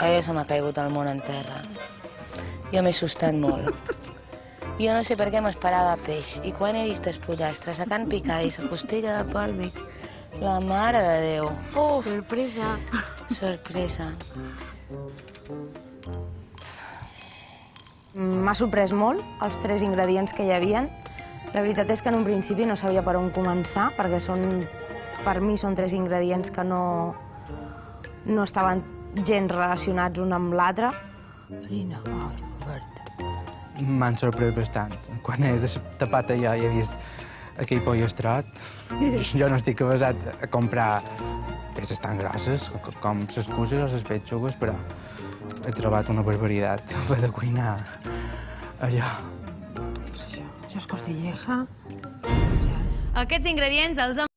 A mi se m'ha caigut el món en terra. Jo m'he assustat molt. Jo no sé per què m'esperava peix, i quan he vist els pollastres a can picada i la costella de porc, dic, la mare de Déu. Sorpresa. Sorpresa. M'ha sorprès molt els 3 ingredients que hi havia. La veritat és que en un principi no sabia per on començar, perquè per mi són 3 ingredients que no estaven gens relacionats un amb l'altre. Farina, oli, Robert. M'han sorprès bastant. Quan he tapat allò i he vist aquell pollastrot, jo no estic avesat a comprar peces tan grosses com les cuses o les petxugues, però he trobat una barbaritat per de cuinar allò. Això és costilleja. Aquests ingredients els